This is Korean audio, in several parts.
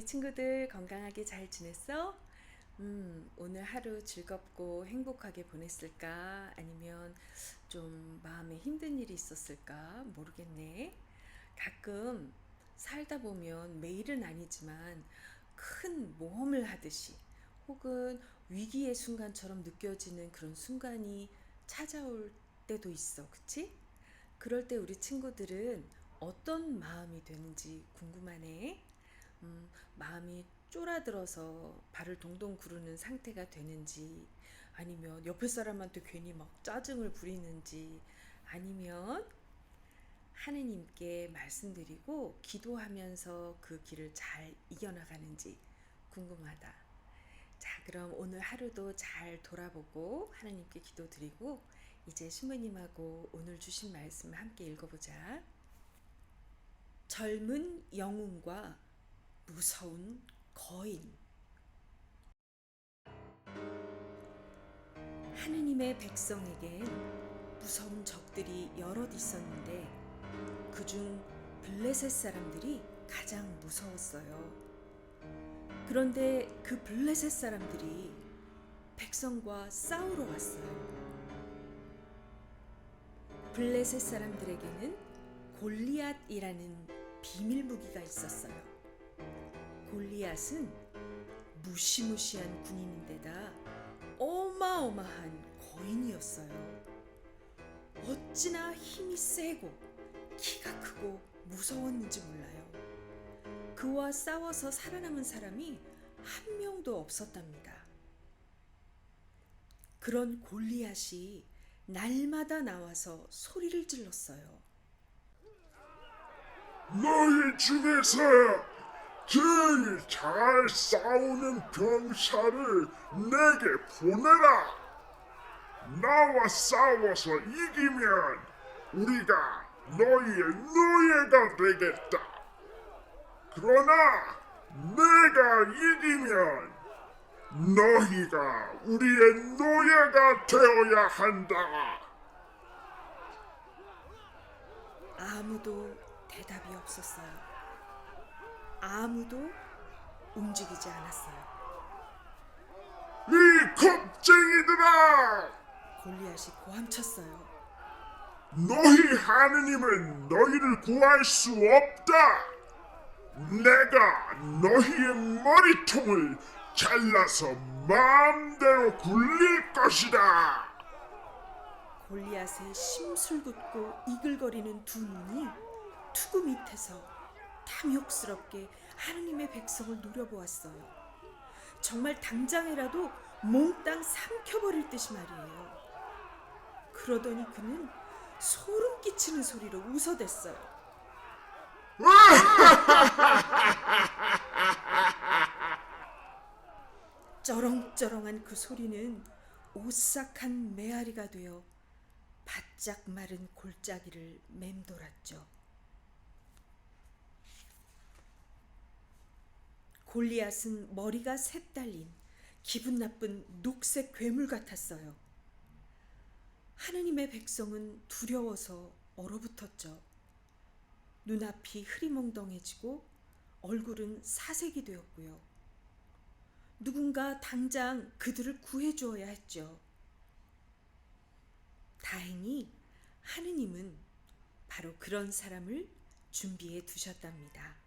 우리 친구들 건강하게 잘 지냈어? 오늘 하루 즐겁고 행복하게 보냈을까? 아니면 좀 마음에 힘든 일이 있었을까? 모르겠네. 가끔 살다 보면 매일은 아니지만 큰 모험을 하듯이 혹은 위기의 순간처럼 느껴지는 그런 순간이 찾아올 때도 있어. 그치? 그럴 때 우리 친구들은 어떤 마음이 되는지 궁금하네. 마음이 쫄아들어서 발을 동동 구르는 상태가 되는지, 아니면 옆에 사람한테 괜히 막 짜증을 부리는지, 아니면 하느님께 말씀드리고 기도하면서 그 길을 잘 이겨나가는지 궁금하다. 자, 그럼 오늘 하루도 잘 돌아보고 하나님께 기도드리고 이제 신부님하고 오늘 주신 말씀 함께 읽어보자. 젊은 영웅과 무서운 거인. 하느님의 백성에겐 무서운 적들이 여럿 있었는데 그중 블레셋 사람들이 가장 무서웠어요. 그런데 그 블레셋 사람들이 백성과 싸우러 왔어요. 블레셋 사람들에게는 골리앗이라는 비밀 무기가 있었어요. 골리앗은 무시무시한 군인인데다 어마어마한 거인이었어요. 어찌나 힘이 세고 키가 크고 무서웠는지 몰라요. 그와 싸워서 살아남은 사람이 한 명도 없었답니다. 그런 골리앗이 날마다 나와서 소리를 질렀어요. 너희 중에서 제일 잘 싸우는 병사를 내게 보내라. 나와 싸워서 이기면 우리가 너희의 노예가 되겠다. 그러나 내가 이기면 너희가 우리의 노예가 되어야 한다. 아무도 대답이 없었어요. 아무도 움직이지 않았어요. 이 겁쟁이들아! 골리앗이 고함쳤어요. 너희 하느님은 너희를 구할 수 없다. 내가 너희의 머리통을 잘라서 마음대로 굴릴 것이다. 골리앗의 심술궂고 이글거리는 두 눈이 투구 밑에서 탐욕스럽게 하느님의 백성을 노려보았어요. 정말 당장이라도 몽땅 삼켜버릴 듯이 말이에요. 그러더니 그는 소름 끼치는 소리로 웃어댔어요. 쩌렁쩌렁한 그 소리는 오싹한 메아리가 되어 바짝 마른 골짜기를 맴돌았죠. 골리앗은 머리가 셋 달린 기분 나쁜 녹색 괴물 같았어요. 하느님의 백성은 두려워서 얼어붙었죠. 눈앞이 흐리멍덩해지고 얼굴은 사색이 되었고요. 누군가 당장 그들을 구해주어야 했죠. 다행히 하느님은 바로 그런 사람을 준비해 두셨답니다.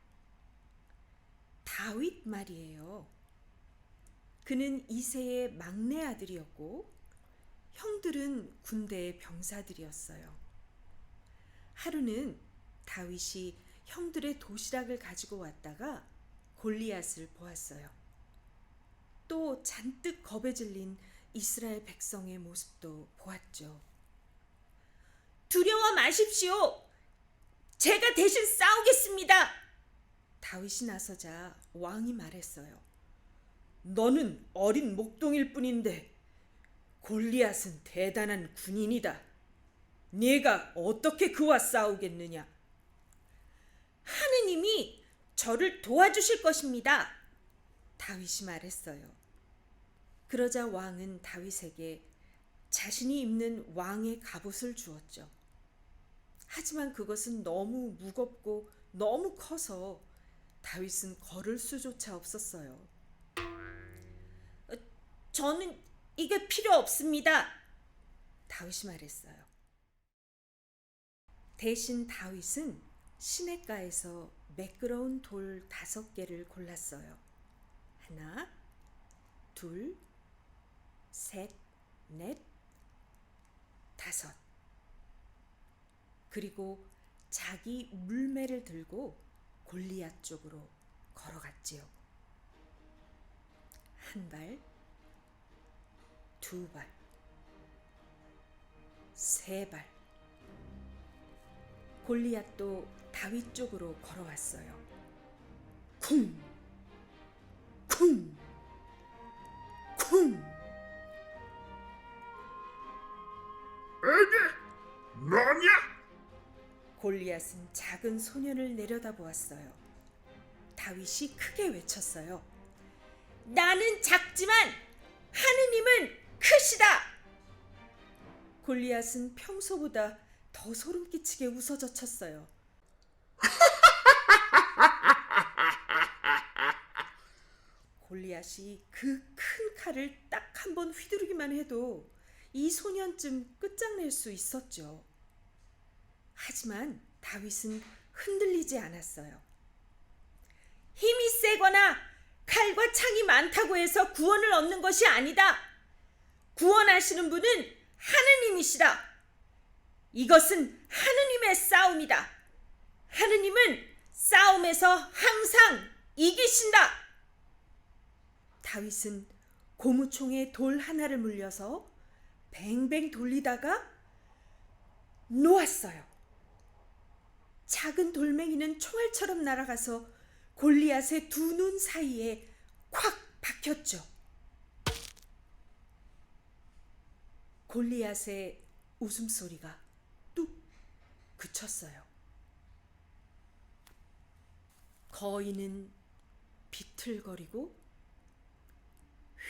다윗 말이에요. 그는 이새의 막내 아들이었고 형들은 군대의 병사들이었어요. 하루는 다윗이 형들의 도시락을 가지고 왔다가 골리앗을 보았어요. 또 잔뜩 겁에 질린 이스라엘 백성의 모습도 보았죠. 두려워 마십시오. 제가 대신 싸우겠습니다. 다윗이 나서자 왕이 말했어요. 너는 어린 목동일 뿐인데 골리앗은 대단한 군인이다. 네가 어떻게 그와 싸우겠느냐? 하느님이 저를 도와주실 것입니다. 다윗이 말했어요. 그러자 왕은 다윗에게 자신이 입는 왕의 갑옷을 주었죠. 하지만 그것은 너무 무겁고 너무 커서 다윗은 걸을 수조차 없었어요. 저는 이게 필요 없습니다. 다윗이 말했어요. 대신 다윗은 시냇가에서 매끄러운 돌 5개를 골랐어요. 하나, 둘, 셋, 넷, 5. 그리고 자기 물매를 들고 골리앗 쪽으로 걸어갔지요. 1발, 2발, 3발. 골리앗도 다윗 쪽으로 걸어왔어요. 쿵! 쿵! 쿵! 에게 너냐? 골리앗은 작은 소년을 내려다보았어요. 다윗이 크게 외쳤어요. 나는 작지만 하느님은 크시다. 골리앗은 평소보다 더 소름 끼치게 웃어젖혔어요. 골리앗이 그 큰 칼을 딱 한 번 휘두르기만 해도 이 소년쯤 끝장낼 수 있었죠. 하지만 다윗은 흔들리지 않았어요. 힘이 세거나 칼과 창이 많다고 해서 구원을 얻는 것이 아니다. 구원하시는 분은 하느님이시다. 이것은 하느님의 싸움이다. 하느님은 싸움에서 항상 이기신다. 다윗은 고무총에 돌 하나를 물려서 뱅뱅 돌리다가 놓았어요. 작은 돌멩이는 총알처럼 날아가서 골리앗의 2 눈 사이에 콱 박혔죠. 골리앗의 웃음소리가 뚝 그쳤어요. 거인은 비틀거리고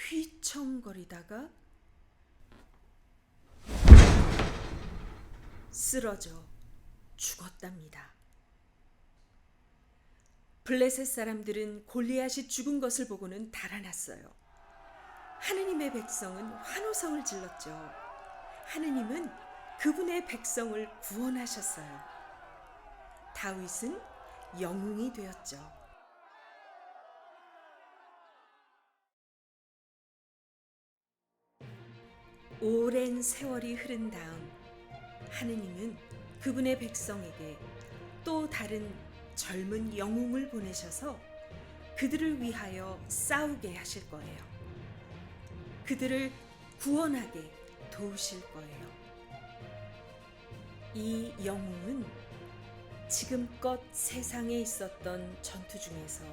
휘청거리다가 쓰러져 죽었답니다. 블레셋 사람들은 골리앗이 죽은 것을 보고는 달아났어요. 하느님의 백성은 환호성을 질렀죠. 하느님은 그분의 백성을 구원하셨어요. 다윗은 영웅이 되었죠. 오랜 세월이 흐른 다음 하느님은 그분의 백성에게 또 다른 젊은 영웅을 보내셔서 그들을 위하여 싸우게 하실 거예요. 그들을 구원하게 도우실 거예요. 이 영웅은 지금껏 세상에 있었던 전투 중에서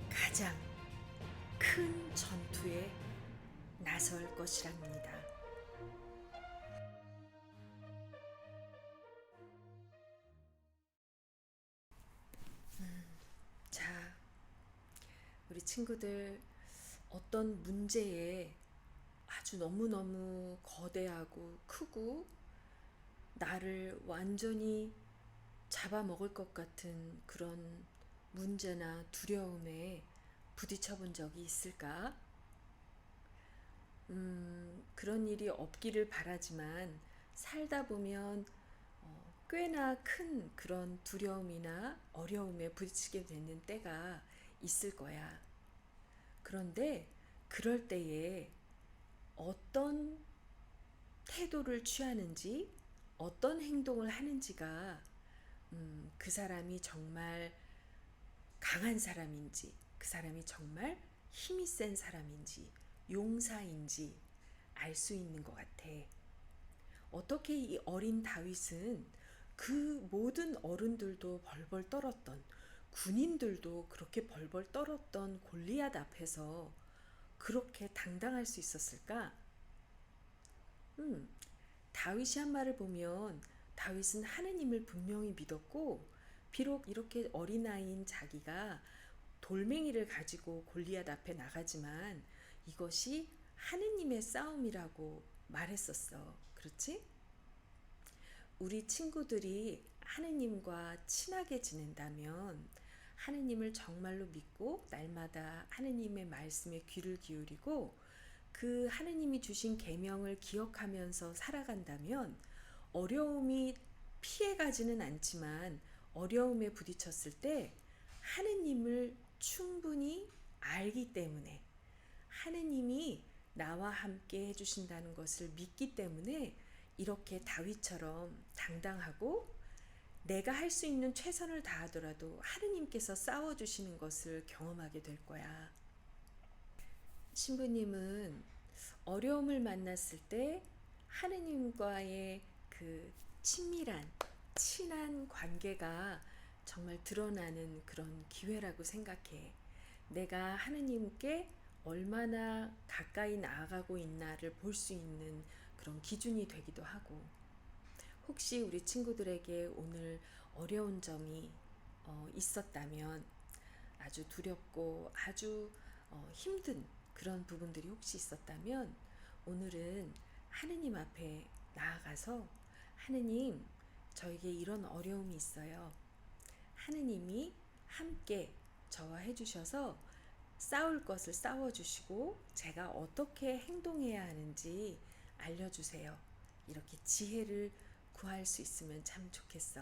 가장 큰 전투에 나설 것이랍니다. 자, 우리 친구들 어떤 문제에 아주 너무너무 거대하고 크고 나를 완전히 잡아먹을 것 같은 그런 문제나 두려움에 부딪혀 본 적이 있을까? 그런 일이 없기를 바라지만 살다 보면 꽤나 큰 그런 두려움이나 어려움에 부딪히게 되는 때가 있을 거야. 그런데 그럴 때에 어떤 태도를 취하는지, 어떤 행동을 하는지가 그 사람이 정말 강한 사람인지, 그 사람이 정말 힘이 센 사람인지, 용사인지 알 수 있는 것 같아. 어떻게 이 어린 다윗은 그 모든 어른들도 벌벌 떨었던, 군인들도 그렇게 벌벌 떨었던 골리앗 앞에서 그렇게 당당할 수 있었을까? 다윗이 한 말을 보면 다윗은 하느님을 분명히 믿었고, 비록 이렇게 어린아이인 자기가 돌멩이를 가지고 골리앗 앞에 나가지만 이것이 하느님의 싸움이라고 말했었어. 그렇지? 우리 친구들이 하느님과 친하게 지낸다면 하느님을 정말로 믿고 날마다 하느님의 말씀에 귀를 기울이고 그 하느님이 주신 계명을 기억하면서 살아간다면 어려움이 피해가지는 않지만 어려움에 부딪혔을 때 하느님을 충분히 알기 때문에 하느님이 나와 함께 해주신다는 것을 믿기 때문에 이렇게 다윗처럼 당당하고 내가 할 수 있는 최선을 다하더라도 하느님께서 싸워주시는 것을 경험하게 될 거야. 신부님은 어려움을 만났을 때 하느님과의 그 친밀한, 친한 관계가 정말 드러나는 그런 기회라고 생각해. 내가 하느님께 얼마나 가까이 나아가고 있나를 볼 수 있는 그런 기준이 되기도 하고, 혹시 우리 친구들에게 오늘 어려운 점이 있었다면, 아주 두렵고 아주 힘든 그런 부분들이 혹시 있었다면 오늘은 하느님 앞에 나아가서 하느님, 저에게 이런 어려움이 있어요. 하느님이 함께 저와 해주셔서 싸울 것을 싸워주시고 제가 어떻게 행동해야 하는지 알려주세요. 이렇게 지혜를 구할 수 있으면 참 좋겠어.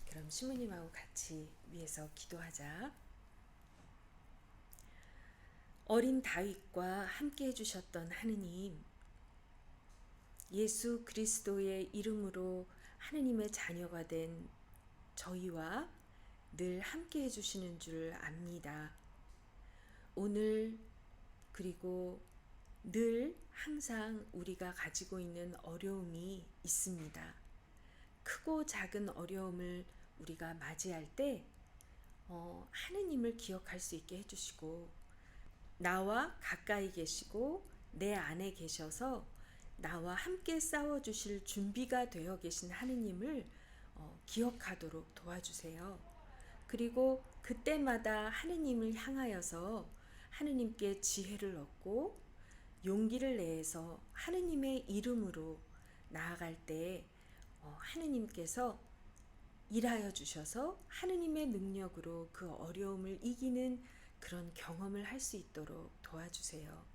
그럼 신부님하고 같이 위에서 기도하자. 어린 다윗과 함께 해주셨던 하느님, 예수 그리스도의 이름으로 하느님의 자녀가 된 저희와 늘 함께 해주시는 줄 압니다. 오늘 그리고 늘 항상 우리가 가지고 있는 어려움이 있습니다. 크고 작은 어려움을 우리가 맞이할 때 하느님을 기억할 수 있게 해주시고 나와 가까이 계시고 내 안에 계셔서 나와 함께 싸워주실 준비가 되어 계신 하느님을 기억하도록 도와주세요. 그리고 그때마다 하느님을 향하여서 하느님께 지혜를 얻고 용기를 내서 하느님의 이름으로 나아갈 때 하느님께서 일하여 주셔서 하느님의 능력으로 그 어려움을 이기는 그런 경험을 할 수 있도록 도와주세요.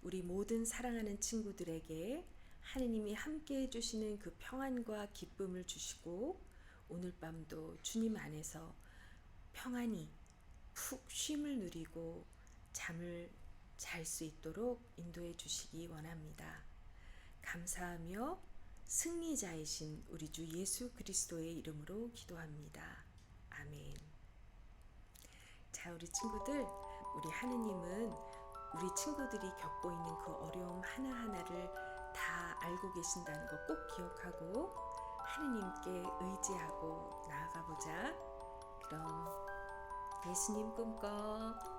우리 모든 사랑하는 친구들에게 하느님이 함께 해주시는 그 평안과 기쁨을 주시고 오늘 밤도 주님 안에서 평안히 푹 쉼을 누리고 잠을 잘 수 있도록 인도해 주시기 원합니다. 감사하며 승리자이신 우리 주 예수 그리스도의 이름으로 기도합니다. 아멘. 자, 우리 친구들, 우리 하느님은 우리 친구들이 겪고 있는 그 어려움 하나하나를 다 알고 계신다는 거 꼭 기억하고 하느님께 의지하고 나아가 보자. 그럼 예수님 꿈꿔.